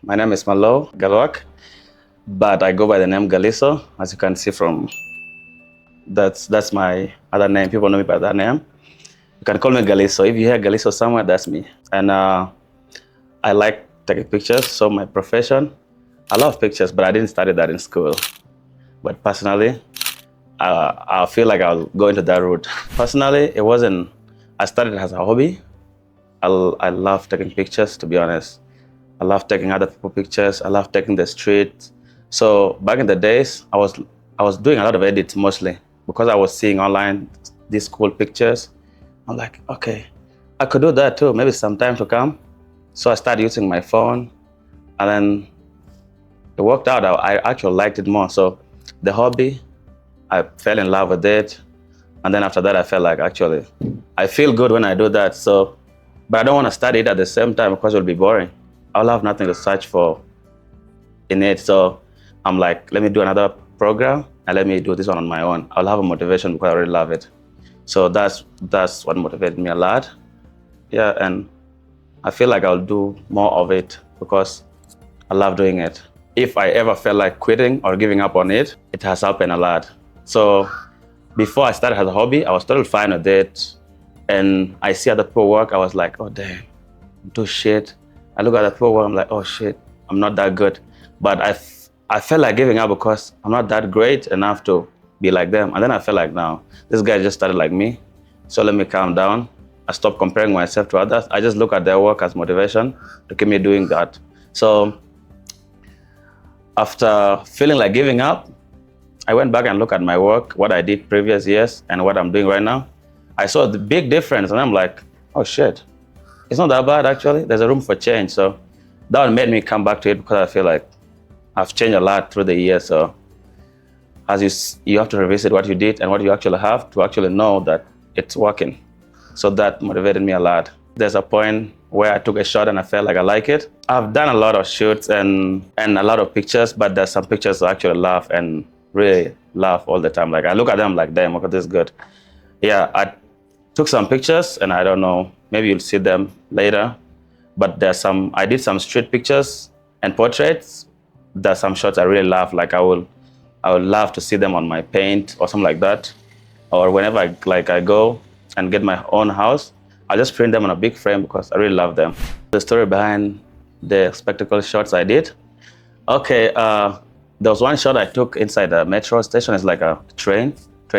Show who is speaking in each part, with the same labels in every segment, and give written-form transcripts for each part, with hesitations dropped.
Speaker 1: My name is Malo Galwak, but I go by the name Galiso. As you can see from that's my other name. People know me by that name. You can call me Galiso. If you hear Galiso somewhere, that's me. And I like taking pictures. So my profession, I love pictures, but I didn't study that in school. But personally, I feel like I'll go into that route. Personally, it wasn't. I started as a hobby. I love taking pictures, to be honest. I love taking other people pictures. I love taking the street. So back in the days, I was doing a lot of edits mostly because I was seeing online these cool pictures. I'm like, okay, I could do that too. Maybe some time to come. So I started using my phone, and then it worked out. I actually liked it more. So the hobby, I fell in love with it, and then after that, I felt like actually, I feel good when I do that. So, but I don't want to study it at the same time because it'll be boring. I'll have nothing to search for in it. So I'm like, let me do another program and let me do this one on my own. I'll have a motivation because I really love it. So that's what motivated me a lot. Yeah, and I feel like I'll do more of it because I love doing it. If I ever felt like quitting or giving up on it, it has happened a lot. So before I started as a hobby, I was totally fine with it. And I see other people work, I was like, oh damn, I'm too shit. I look at the people work, I'm like, oh shit, I'm not that good. But I felt like giving up because I'm not that great enough to be like them. And then I felt like, now, this guy just started like me. So let me calm down. I stopped comparing myself to others. I just look at their work as motivation to keep me doing that. So after feeling like giving up, I went back and looked at my work, what I did previous years and what I'm doing right now. I saw the big difference and I'm like, oh shit, it's not that bad actually. There's a room for change. So that made me come back to it because I feel like I've changed a lot through the years. So as you have to revisit what you did and what you actually have to actually know that it's working. So that motivated me a lot. There's a point where I took a shot and I felt like I like it. I've done a lot of shoots and a lot of pictures, but there's some pictures I actually laugh and really laugh all the time. Like I look at them like, damn, look at this good. Yeah, I took some pictures and I don't know, maybe you'll see them later. But I did some street pictures and portraits. There's some shots I really love. Like I would love to see them on my paint or something like that. Or whenever I go and get my own house, I just print them on a big frame because I really love them. The story behind the spectacle shots I did. Okay, there was one shot I took inside a metro station. It's like a train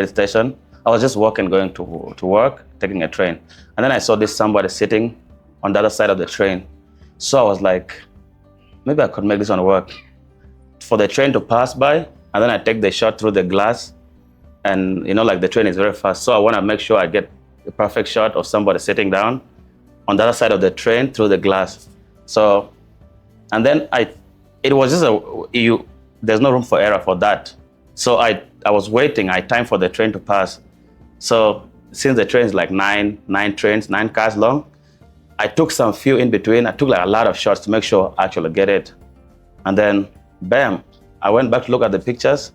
Speaker 1: station. I was just walking, going to work, taking a train. And then I saw somebody sitting on the other side of the train. So I was like, maybe I could make this one work. For the train to pass by, and then I take the shot through the glass. And like the train is very fast. So I want to make sure I get the perfect shot of somebody sitting down on the other side of the train through the glass. So, and then it was just there's no room for error for that. So I was waiting, I timed for the train to pass. So since the train is like nine cars long, I took some few in between. I took like a lot of shots to make sure I actually get it. And then, bam, I went back to look at the pictures.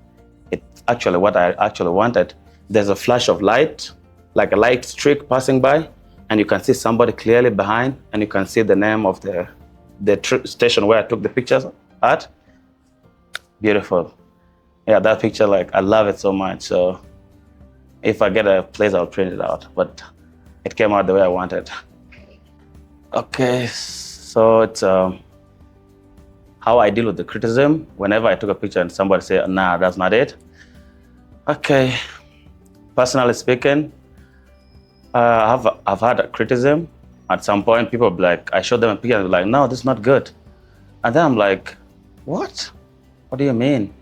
Speaker 1: It's actually what I actually wanted. There's a flash of light, like a light streak passing by, and you can see somebody clearly behind, and you can see the name of the station where I took the pictures at. Beautiful. Yeah, that picture, like, I love it so much. So if I get a place, I'll print it out. But it came out the way I wanted. Okay, so it's how I deal with the criticism. Whenever I took a picture and somebody say, nah, that's not it. Okay, personally speaking, I've had a criticism. At some point, people be like, I showed them a picture and they're like, no, this is not good. And then I'm like, what? What do you mean?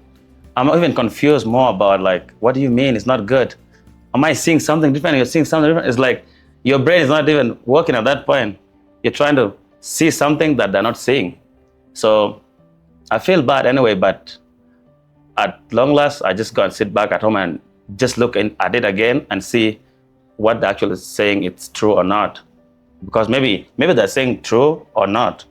Speaker 1: I'm even confused more about like, what do you mean it's not good? Am I seeing something different? You're seeing something different? It's like your brain is not even working at that point. You're trying to see something that they're not seeing. So I feel bad anyway, but at long last, I just go and sit back at home and just look at it again and see what they're actually saying it's true or not. Because maybe they're saying true or not.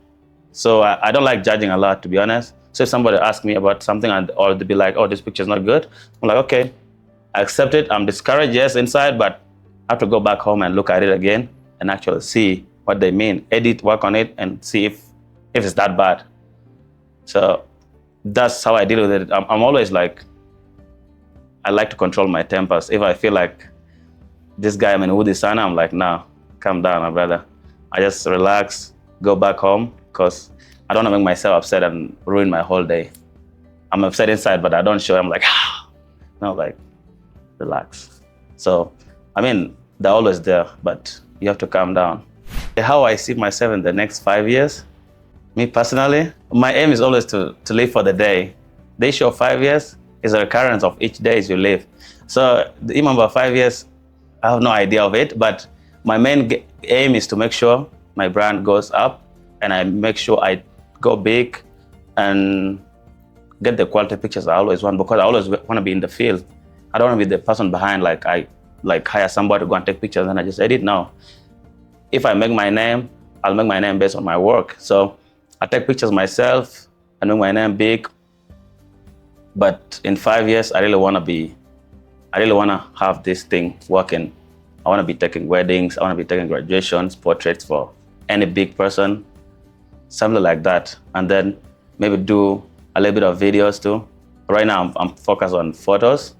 Speaker 1: So I don't like judging a lot, to be honest. So if somebody asks me about something or they'll be like, oh, this picture's not good, I'm like, okay, I accept it. I'm discouraged, yes, inside, but I have to go back home and look at it again and actually see what they mean, edit, work on it, and see if it's that bad. So that's how I deal with it. I'm always like, I like to control my tempers. If I feel like this guy, I'm in Woody Sana, I'm like, nah, calm down, my brother. I just relax, go back home, because I don't want to make myself upset and ruin my whole day. I'm upset inside, but I don't show. I'm like, ah. No, like, relax. So, I mean, they're always there, but you have to calm down. How I see myself in the next 5 years, me personally, my aim is always to live for the day. The issue of 5 years is a recurrence of each day you live. So, the aim about 5 years, I have no idea of it, but my main aim is to make sure my brand goes up and I make sure I go big and get the quality pictures I always want, because I always want to be in the field. I don't want to be the person behind, like I hire somebody to go and take pictures and I just edit. No. If I make my name, I'll make my name based on my work. So I take pictures myself and make my name big. But in 5 years, I really want to have this thing working. I want to be taking weddings, I want to be taking graduations, portraits for any big person, something like that. And then maybe do a little bit of videos too. Right now, I'm focused on photos,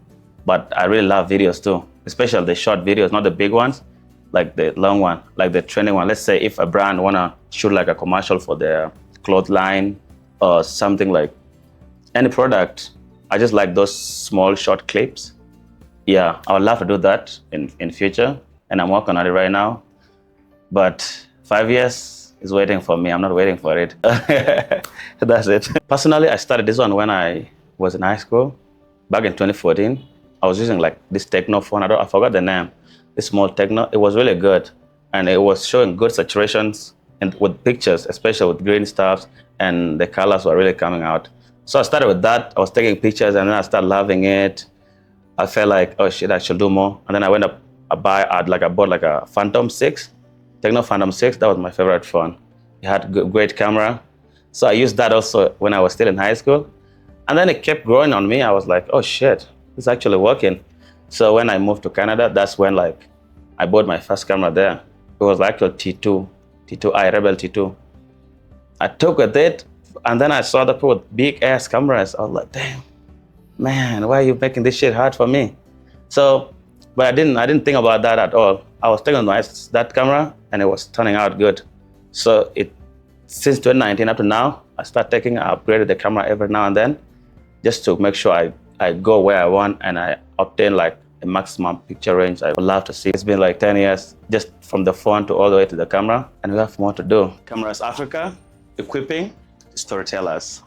Speaker 1: but I really love videos too, especially the short videos, not the big ones, like the long one, like the trending one. Let's say if a brand want to shoot like a commercial for their cloth line or something, like any product, I just like those small short clips. Yeah, I would love to do that in future, and I'm working on it right now. But 5 years is waiting for me. I'm not waiting for it. That's it. Personally, I started this one when I was in high school, back in 2014. I was using like this Techno phone. I forgot the name. This small Techno. It was really good, and it was showing good saturations and with pictures, especially with green stuffs, and the colors were really coming out. So I started with that. I was taking pictures, and then I started loving it. I felt like, oh shit, I should do more. And then I went up, I bought like a Phantom 6, Techno Phantom 6. That was my favorite phone. It had great camera. So I used that also when I was still in high school. And then it kept growing on me. I was like, oh shit, it's actually working. So when I moved to Canada, that's when like I bought my first camera there. It was actually T2i, Rebel T2. I took with it, and then I saw the people with big ass cameras. I was like, damn. Man, why are you making this shit hard for me? So, but I didn't think about that at all. I was taking that camera and it was turning out good. So since 2019 up to now, I upgraded the camera every now and then, just to make sure I go where I want and I obtain like a maximum picture range I would love to see. It's been like 10 years, just from the phone to all the way to the camera, and we have more to do. Cameras Africa, equipping storytellers.